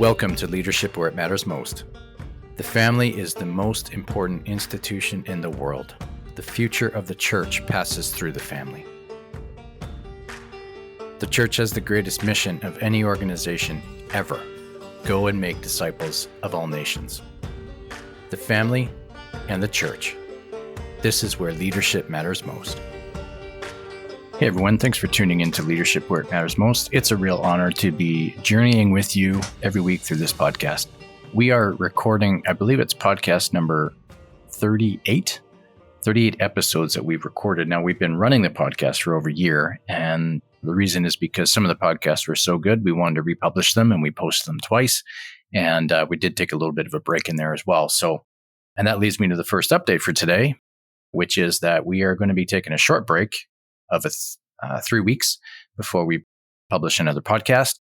Welcome to Leadership Where It Matters Most. The family is the most important institution in the world. The future of the church passes through the family. The church has the greatest mission of any organization ever. Go and make disciples of all nations. The family and the church. This is where leadership matters most. Hey everyone, thanks for tuning in to Leadership Where It Matters Most. It's a real honor to be journeying with you every week through this podcast. We are recording, I believe it's podcast number 38 episodes that we've recorded. Now, we've been running the podcast for over a year, and the reason is because some of the podcasts were so good, we wanted to republish them, and we posted them twice, and we did take a little bit of a break in there as well. And that leads me to the first update for today, which is that we are going to be taking a short break of 3 weeks before we publish another podcast,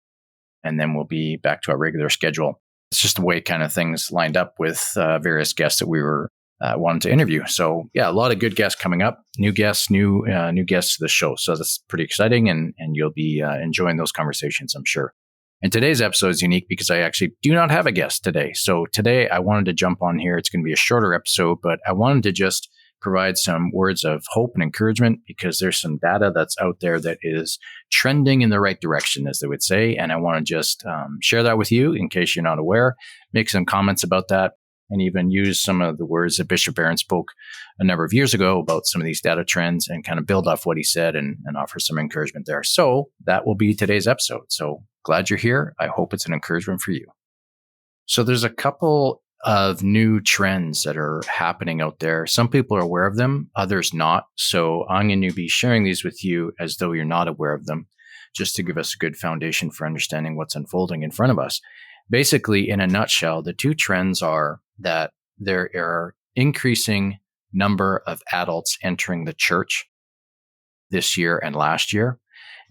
and then we'll be back to our regular schedule. It's just the way kind of things lined up with various guests that we were wanting to interview. So yeah, a lot of good guests coming up, new guests to the show. So that's pretty exciting, and you'll be enjoying those conversations, I'm sure. And today's episode is unique because I actually do not have a guest today. So today I wanted to jump on here. It's going to be a shorter episode, but I wanted to just provide some words of hope and encouragement because there's some data that's out there that is trending in the right direction, as they would say. And I want to just share that with you in case you're not aware, make some comments about that, and even use some of the words that Bishop Barron spoke a number of years ago about some of these data trends and kind of build off what he said and offer some encouragement there. So that will be today's episode. So glad you're here. I hope it's an encouragement for you. So there's a couple of new trends that are happening out there. Some people are aware of them, others not. So I'm going to be sharing these with you as though you're not aware of them, just to give us a good foundation for understanding what's unfolding in front of us. Basically, in a nutshell, the two trends are that there are increasing number of adults entering the church this year and last year.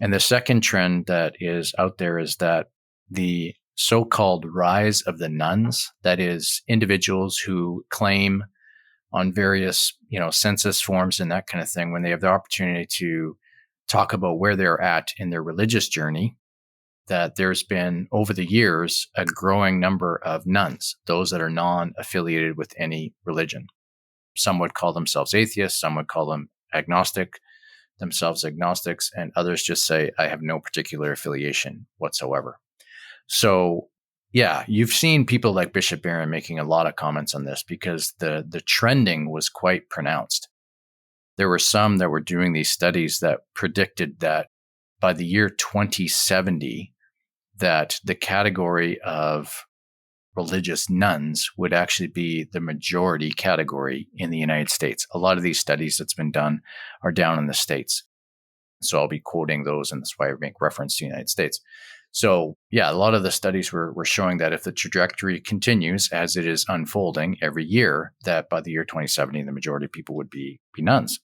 And the second trend that is out there is that the so-called rise of the nuns, that is individuals who claim on various, census forms and that kind of thing, when they have the opportunity to talk about where they're at in their religious journey, that there's been over the years a growing number of nuns, those that are non-affiliated with any religion. Some would call themselves atheists, some would call them themselves agnostics, and others just say, I have no particular affiliation whatsoever. So, yeah, you've seen people like Bishop Barron making a lot of comments on this because the trending was quite pronounced. There were some that were doing these studies that predicted that by the year 2070, that the category of religious nuns would actually be the majority category in the United States. A lot of these studies that's been done are down in the States. So I'll be quoting those, and that's why I make reference to the United States. So yeah, a lot of the studies were showing that if the trajectory continues as it is unfolding every year, that by the year 2070, the majority of people would be nuns,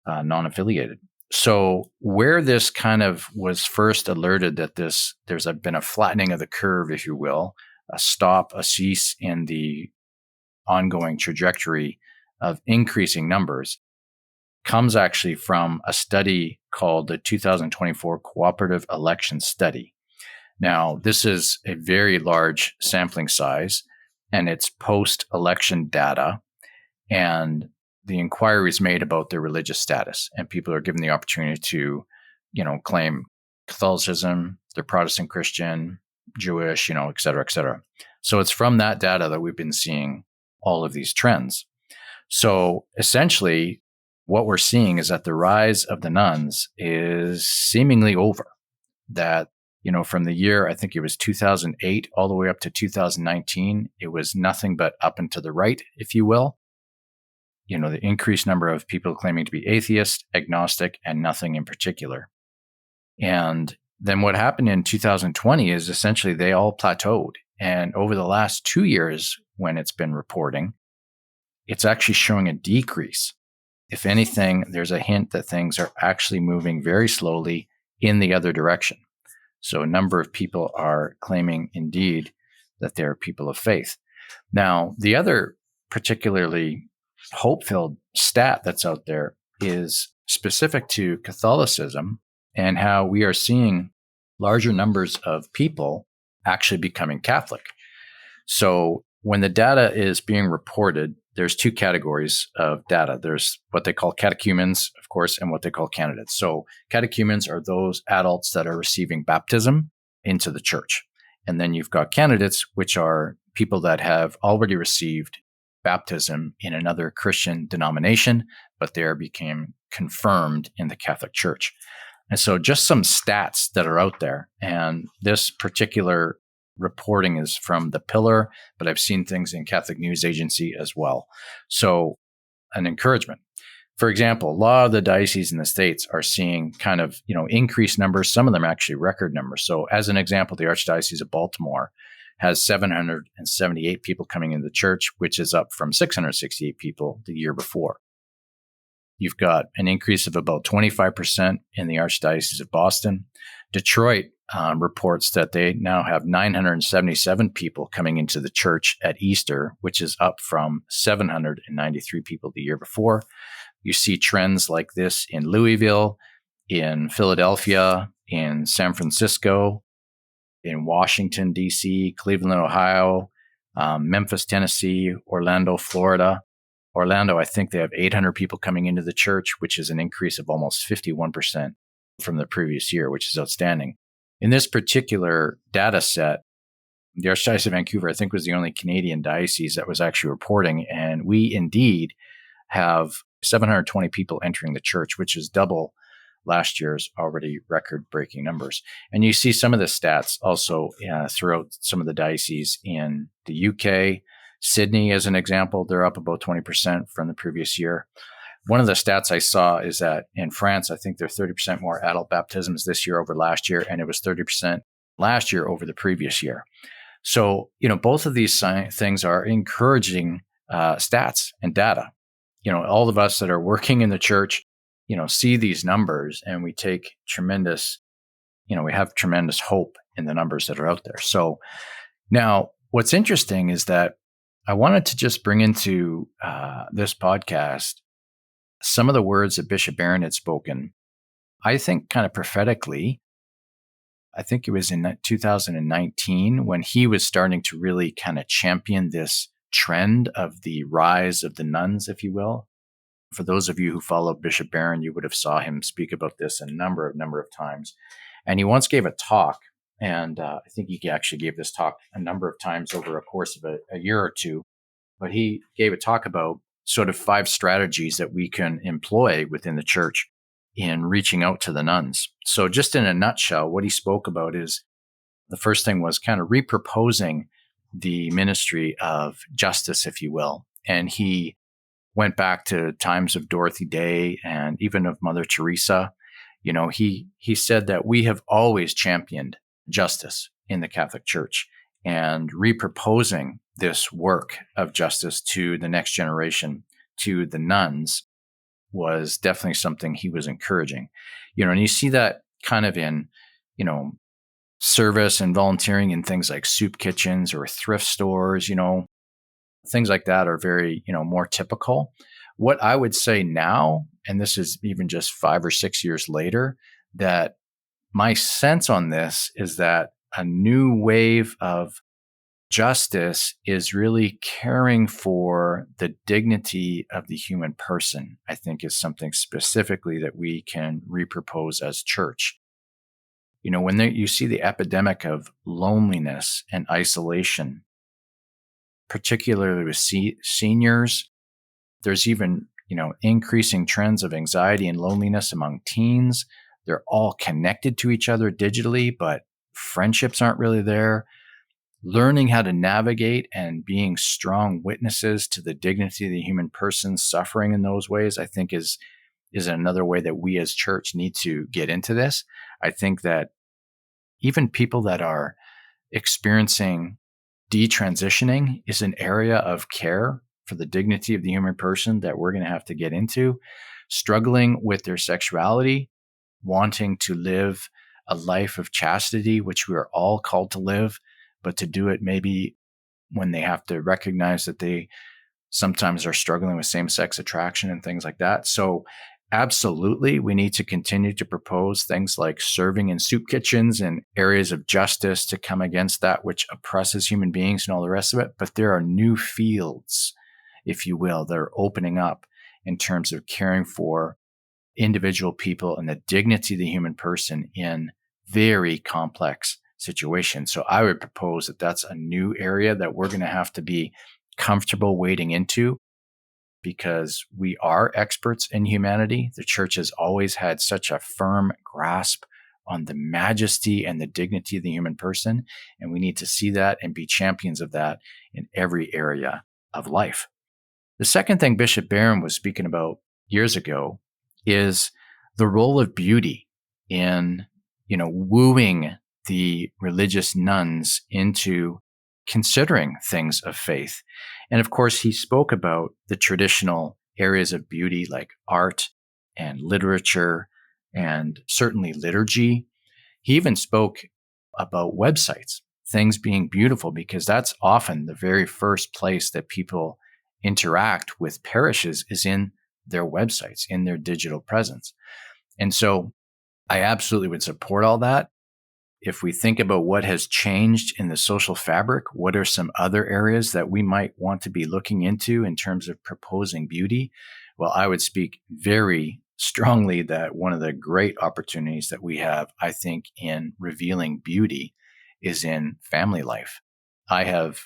non-affiliated. So where this kind of was first alerted that there's been a flattening of the curve, if you will, a cease in the ongoing trajectory of increasing numbers, comes actually from a study called the 2024 Cooperative Election Study. Now, this is a very large sampling size, and it's post-election data, and the inquiry is made about their religious status, and people are given the opportunity to, claim Catholicism, they're Protestant Christian, Jewish, et cetera, et cetera. So it's from that data that we've been seeing all of these trends. So essentially, what we're seeing is that the rise of the nuns is seemingly over. That from the year, I think it was 2008 all the way up to 2019, it was nothing but up and to the right, if you will. The increased number of people claiming to be atheist, agnostic, and nothing in particular. And then what happened in 2020 is essentially they all plateaued. And over the last 2 years, when it's been reporting, it's actually showing a decrease. If anything, there's a hint that things are actually moving very slowly in the other direction. So a number of people are claiming indeed that they're people of faith. Now, the other particularly hope-filled stat that's out there is specific to Catholicism and how we are seeing larger numbers of people actually becoming Catholic. So when the data is being reported, there's two categories of data. There's what they call catechumens, of course, and what they call candidates. So catechumens are those adults that are receiving baptism into the church. And then you've got candidates, which are people that have already received baptism in another Christian denomination, but they became confirmed in the Catholic Church. And so just some stats that are out there. And this particular reporting is from The Pillar, but I've seen things in Catholic News Agency as well. So an encouragement. For example, a lot of the dioceses in the States are seeing kind of, increased numbers. Some of them actually record numbers. So as an example, the Archdiocese of Baltimore has 778 people coming into the church, which is up from 668 people the year before. You've got an increase of about 25% in the Archdiocese of Boston. Detroit reports that they now have 977 people coming into the church at Easter, which is up from 793 people the year before. You see trends like this in Louisville, in Philadelphia, in San Francisco, in Washington, D.C., Cleveland, Ohio, Memphis, Tennessee, Orlando, Florida. Orlando, I think they have 800 people coming into the church, which is an increase of almost 51% from the previous year, which is outstanding. In this particular data set, the Archdiocese of Vancouver, I think, was the only Canadian diocese that was actually reporting. And we indeed have 720 people entering the church, which is double last year's already record-breaking numbers. And you see some of the stats also throughout some of the dioceses in the UK. Sydney, as an example, they're up about 20% from the previous year. One of the stats I saw is that in France, I think there are 30% more adult baptisms this year over last year, and it was 30% last year over the previous year. So, both of these things are encouraging stats and data. All of us that are working in the church, see these numbers, and we take tremendous, we have tremendous hope in the numbers that are out there. So now what's interesting is that I wanted to just bring into this podcast some of the words that Bishop Barron had spoken, I think kind of prophetically. I think it was in 2019 when he was starting to really kind of champion this trend of the rise of the nuns, if you will. For those of you who follow Bishop Barron, you would have saw him speak about this a number of times. And he once gave a talk, and I think he actually gave this talk a number of times over a course of a year or two. But he gave a talk about sort of 5 strategies that we can employ within the church in reaching out to the nuns. So just in a nutshell, what he spoke about is the first thing was kind of reproposing the ministry of justice, if you will. And he went back to times of Dorothy Day and even of Mother Teresa. He said that we have always championed justice in the Catholic Church, and reproposing this work of justice to the next generation, to the nuns, was definitely something he was encouraging. And you see that kind of in, service and volunteering in things like soup kitchens or thrift stores, things like that are very, more typical. What I would say now, and this is even just 5 or 6 years later, that my sense on this is that a new wave of justice is really caring for the dignity of the human person, I think is something specifically that we can repropose as church. When you see the epidemic of loneliness and isolation, particularly with seniors, there's even, increasing trends of anxiety and loneliness among teens. They're all connected to each other digitally, but friendships aren't really there. Learning how to navigate and being strong witnesses to the dignity of the human person suffering in those ways, I think is another way that we as church need to get into this. I think that even people that are experiencing detransitioning is an area of care for the dignity of the human person that we're going to have to get into. Struggling with their sexuality, wanting to live a life of chastity, which we are all called to live, but to do it maybe when they have to recognize that they sometimes are struggling with same-sex attraction and things like that. So absolutely, we need to continue to propose things like serving in soup kitchens and areas of justice to come against that which oppresses human beings and all the rest of it. But there are new fields, if you will, that are opening up in terms of caring for individual people and the dignity of the human person in very complex situations. So I would propose that that's a new area that we're going to have to be comfortable wading into, because we are experts in humanity. The church has always had such a firm grasp on the majesty and the dignity of the human person. And we need to see that and be champions of that in every area of life. The second thing Bishop Barron was speaking about years ago is the role of beauty in, wooing the religious nuns into considering things of faith. And of course, he spoke about the traditional areas of beauty like art and literature and certainly liturgy. He even spoke about websites, things being beautiful, because that's often the very first place that people interact with parishes is in their websites, in their digital presence. And so I absolutely would support all that. If we think about what has changed in the social fabric, what are some other areas that we might want to be looking into in terms of proposing beauty? Well, I would speak very strongly that one of the great opportunities that we have, I think, in revealing beauty is in family life. I have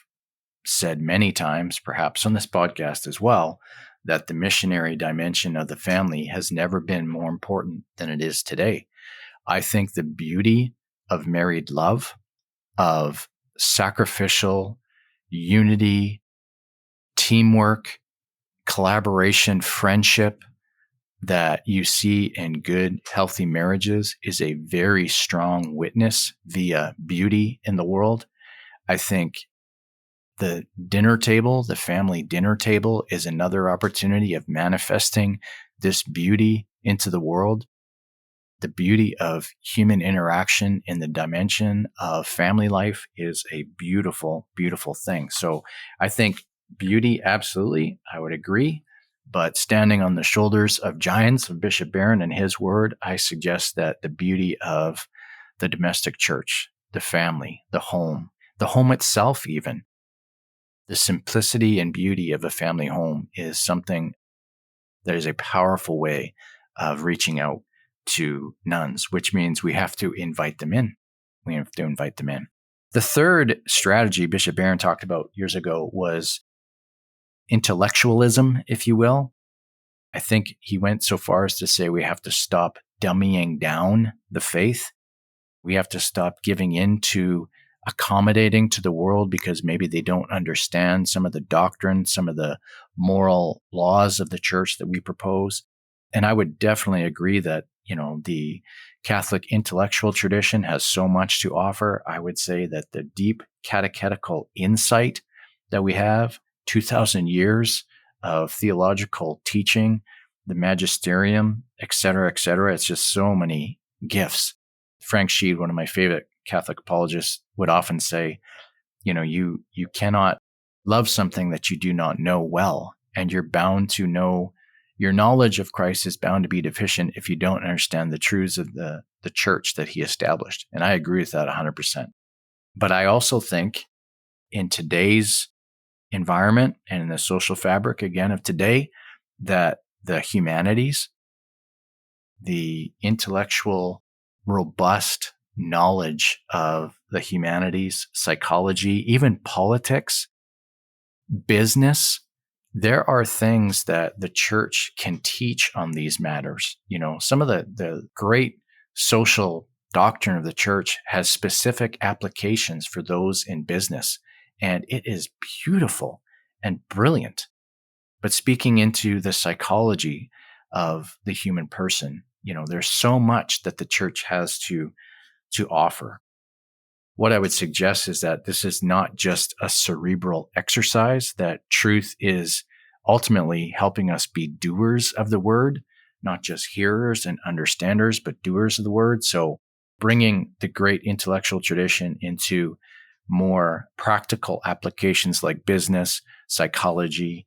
said many times, perhaps on this podcast as well, that the missionary dimension of the family has never been more important than it is today. I think the beauty of married love, of sacrificial unity, teamwork, collaboration, friendship that you see in good, healthy marriages is a very strong witness via beauty in the world. I think the dinner table, the family dinner table, is another opportunity of manifesting this beauty into the world. The beauty of human interaction in the dimension of family life is a beautiful, beautiful thing. So I think beauty, absolutely, I would agree. But standing on the shoulders of giants, of Bishop Barron and his word, I suggest that the beauty of the domestic church, the family, the home itself, even the simplicity and beauty of a family home is something that is a powerful way of reaching out to nuns, which means we have to invite them in. We have to invite them in. The third strategy Bishop Barron talked about years ago was intellectualism, if you will. I think he went so far as to say we have to stop dummying down the faith. We have to stop giving in to accommodating to the world because maybe they don't understand some of the doctrine, some of the moral laws of the church that we propose. And I would definitely agree that, the Catholic intellectual tradition has so much to offer. I would say that the deep catechetical insight that we have, 2,000 years of theological teaching, the magisterium, et cetera, it's just so many gifts. Frank Sheed, one of my favorite Catholic apologists, would often say, you cannot love something that you do not know well, and you're bound to know. Your knowledge of Christ is bound to be deficient if you don't understand the truths of the church that he established. And I agree with that 100%. But I also think in today's environment and in the social fabric, again, of today, that the humanities, the intellectual, robust knowledge of the humanities, psychology, even politics, business, there are things that the church can teach on these matters. Some of the great social doctrine of the church has specific applications for those in business, and it is beautiful and brilliant. But speaking into the psychology of the human person, there's so much that the church has to offer. What I would suggest is that this is not just a cerebral exercise, that truth is ultimately helping us be doers of the word, not just hearers and understanders, but doers of the word. So bringing the great intellectual tradition into more practical applications like business, psychology,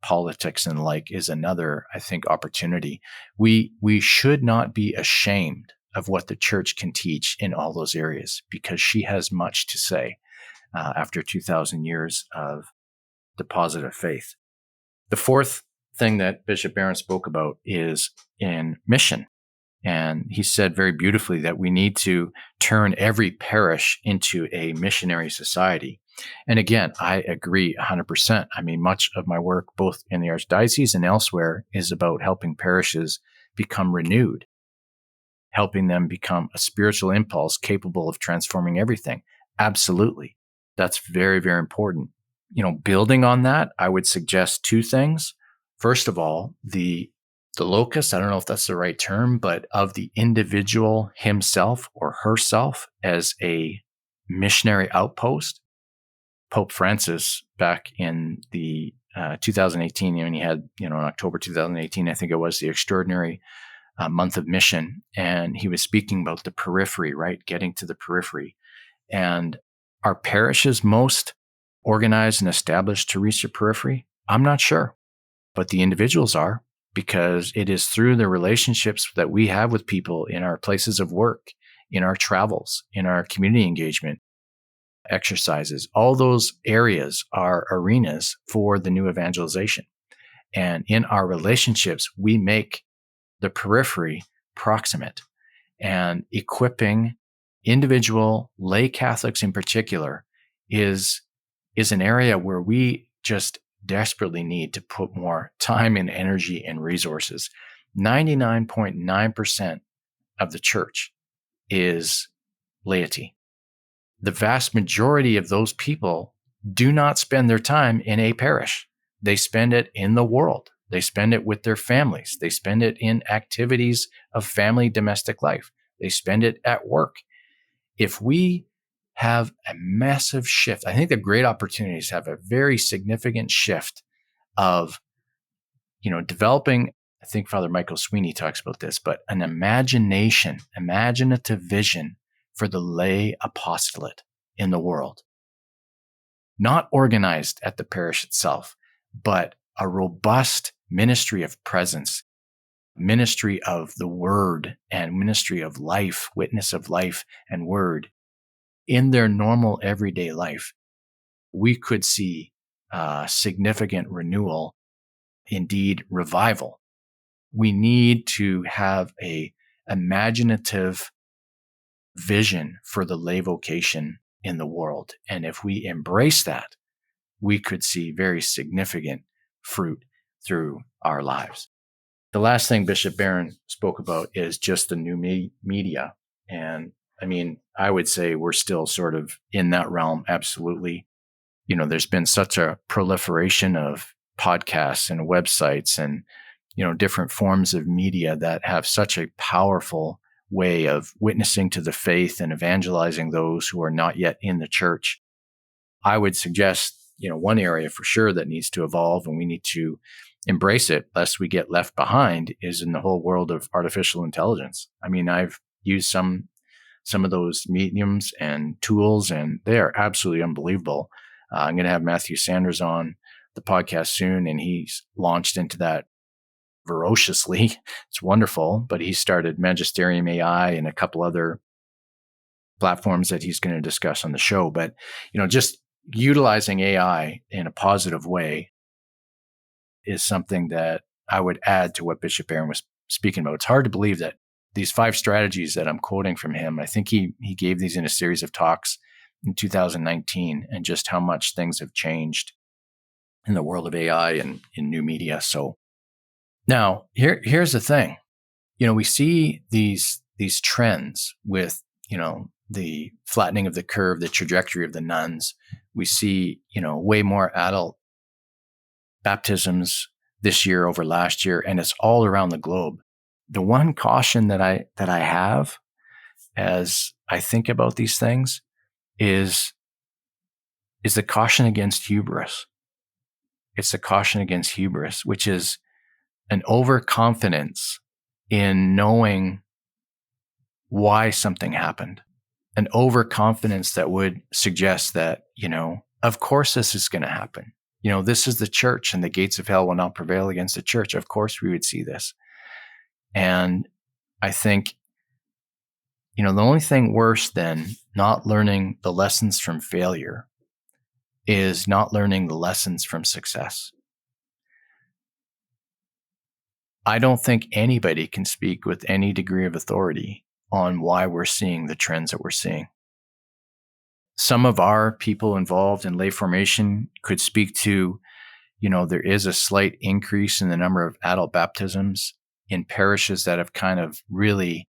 politics and like is another, I think, opportunity. We should not be ashamed of what the church can teach in all those areas, because she has much to say after 2,000 years of deposit of faith. The fourth thing that Bishop Barron spoke about is in mission. And he said very beautifully that we need to turn every parish into a missionary society. And again, I agree 100%. I mean, much of my work, both in the Archdiocese and elsewhere, is about helping parishes become renewed, helping them become a spiritual impulse capable of transforming everything. Absolutely. That's very, very important. Building on that, I would suggest two things. First of all, the locus, I don't know if that's the right term, but of the individual himself or herself as a missionary outpost. Pope Francis, back in the 2018, when he had, in October 2018, I think it was the extraordinary month of mission. And he was speaking about the periphery, right? Getting to the periphery. And are parishes most organized and established to reach the periphery? I'm not sure, but the individuals are, because it is through the relationships that we have with people in our places of work, in our travels, in our community engagement, exercises. All those areas are arenas for the new evangelization. And in our relationships, we make the periphery proximate, and equipping individual lay Catholics in particular is an area where we just desperately need to put more time and energy and resources. 99.9% of the church is laity. The vast majority of those people do not spend their time in a parish. They spend it in the world. They spend it with their families. They spend it in activities of family domestic life. They spend it at work. If we have a massive shift, I think the great opportunities have a very significant shift of, developing, I think Father Michael Sweeney talks about this, but an imaginative vision for the lay apostolate in the world. Not organized at the parish itself, but a robust ministry of presence, ministry of the word and ministry of life, witness of life and word in their normal everyday life. We could see significant renewal, indeed revival. We need to have a imaginative vision for the lay vocation in the world. And if we embrace that, we could see very significant fruit through our lives. The last thing Bishop Barron spoke about is just the new media. And I mean, I would say we're still sort of in that realm. Absolutely. There's been such a proliferation of podcasts and websites and, different forms of media that have such a powerful way of witnessing to the faith and evangelizing those who are not yet in the church. I would suggest, one area for sure that needs to evolve, and we need to embrace it lest we get left behind, is in the whole world of artificial intelligence. I mean, I've used some of those mediums and tools, and they are absolutely unbelievable. I'm going to have Matthew Sanders on the podcast soon, and he's launched into that ferociously. It's wonderful, but he started Magisterium AI and a couple other platforms that he's going to discuss on the show. But, just utilizing AI in a positive way is something that I would add to what Bishop Barron was speaking about. It's hard to believe that these 5 strategies that I'm quoting from him, I think he gave these in a series of talks in 2019, and just how much things have changed in the world of AI and in new media. So now here's the thing. We see these trends with, the flattening of the curve, the trajectory of the nuns. We see, way more adult baptisms this year over last year, and it's all around the globe. The one caution that I have as I think about these things is the caution against hubris. It's the caution against hubris, which is an overconfidence in knowing why something happened. An overconfidence that would suggest that, of course this is going to happen. This is the church, and the gates of hell will not prevail against the church. Of course, we would see this. And I think, the only thing worse than not learning the lessons from failure is not learning the lessons from success. I don't think anybody can speak with any degree of authority on why we're seeing the trends that we're seeing. Some of our people involved in lay formation could speak to, there is a slight increase in the number of adult baptisms in parishes that have kind of really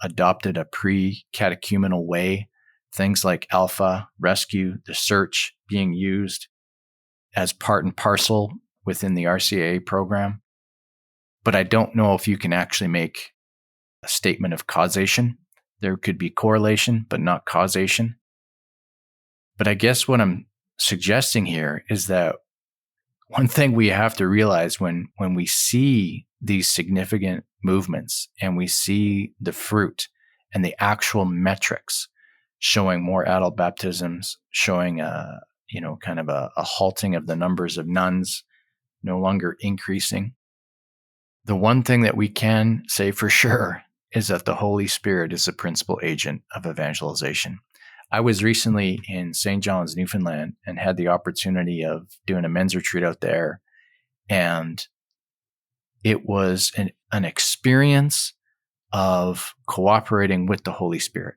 adopted a pre-catechumenal way. Things like Alpha, Rescue, the Search being used as part and parcel within the RCIA program. But I don't know if you can actually make a statement of causation. There could be correlation, but not causation. But I guess what I'm suggesting here is that one thing we have to realize when we see these significant movements and we see the fruit and the actual metrics showing more adult baptisms, showing kind of a halting of the numbers of nuns, no longer increasing. The one thing that we can say for sure is that the Holy Spirit is the principal agent of evangelization. I was recently in St. John's, Newfoundland, and had the opportunity of doing a men's retreat out there. And it was an experience of cooperating with the Holy Spirit.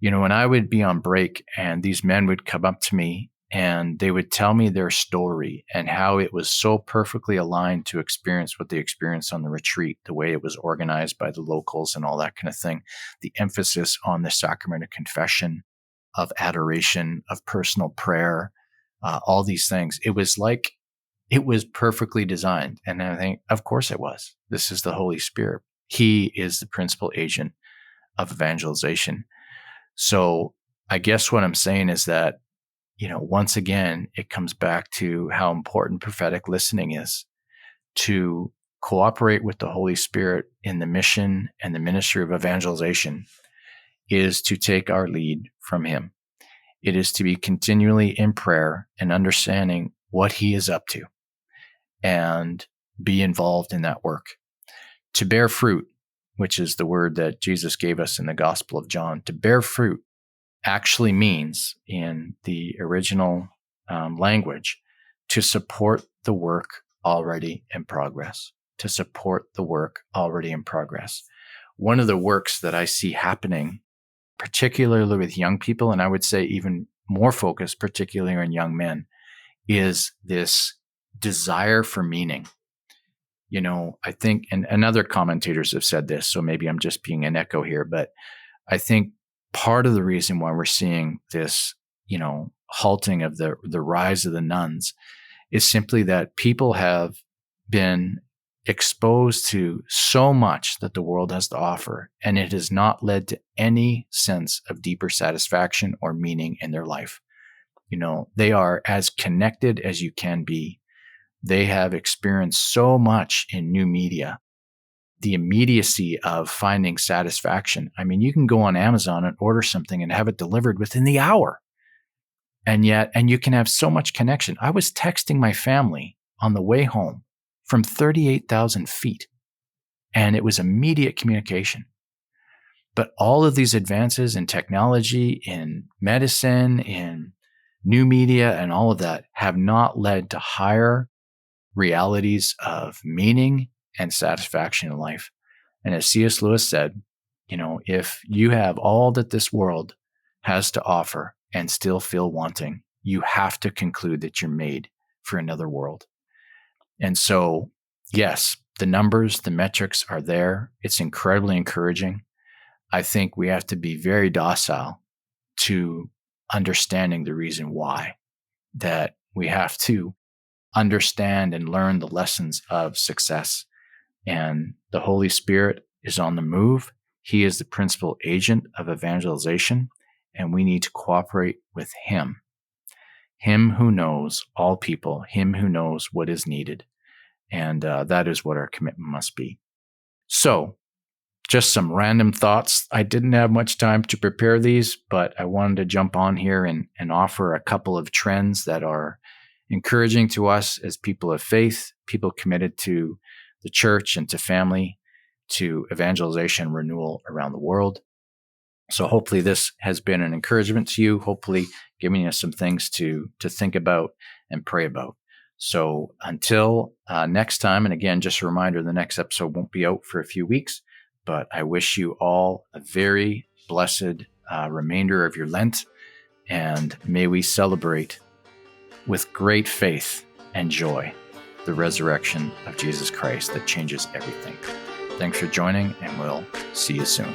When I would be on break and these men would come up to me and they would tell me their story and how it was so perfectly aligned to experience what they experienced on the retreat, the way it was organized by the locals and all that kind of thing, the emphasis on the sacrament of confession, of adoration, of personal prayer, all these things. It was like it was perfectly designed. And I think, of course it was. This is the Holy Spirit. He is the principal agent of evangelization. So I guess what I'm saying is that, once again, it comes back to how important prophetic listening is to cooperate with the Holy Spirit in the mission and the ministry of evangelization is to take our lead from him. It is to be continually in prayer and understanding what he is up to and be involved in that work. To bear fruit, which is the word that Jesus gave us in the Gospel of John, to bear fruit actually means, in the original language, to support the work already in progress. To support the work already in progress. One of the works that I see happening, particularly with young people, and I would say even more focused, particularly on young men, is this desire for meaning. I think, and other commentators have said this, so maybe I'm just being an echo here, but I think part of the reason why we're seeing this, halting of the rise of the nuns is simply that people have been exposed to so much that the world has to offer, and it has not led to any sense of deeper satisfaction or meaning in their life. They are as connected as you can be. They have experienced so much in new media, the immediacy of finding satisfaction. I mean, you can go on Amazon and order something and have it delivered within the hour. And you can have so much connection. I was texting my family on the way home from 38,000 feet, and it was immediate communication. But all of these advances in technology, in medicine, in new media, and all of that have not led to higher realities of meaning and satisfaction in life. And as C.S. Lewis said, if you have all that this world has to offer and still feel wanting, you have to conclude that you're made for another world. And so, yes, the numbers, the metrics are there. It's incredibly encouraging. I think we have to be very docile to understanding the reason why, that we have to understand and learn the lessons of success. And the Holy Spirit is on the move. He is the principal agent of evangelization, and we need to cooperate with him. Him who knows all people, him who knows what is needed. And that is what our commitment must be. So, just some random thoughts. I didn't have much time to prepare these, but I wanted to jump on here and offer a couple of trends that are encouraging to us as people of faith, people committed to the church and to family, to evangelization and renewal around the world. So hopefully this has been an encouragement to you, hopefully giving you some things to think about and pray about. So until next time, and again, just a reminder, the next episode won't be out for a few weeks, but I wish you all a very blessed remainder of your Lent, and may we celebrate with great faith and joy the resurrection of Jesus Christ that changes everything. Thanks for joining, and we'll see you soon.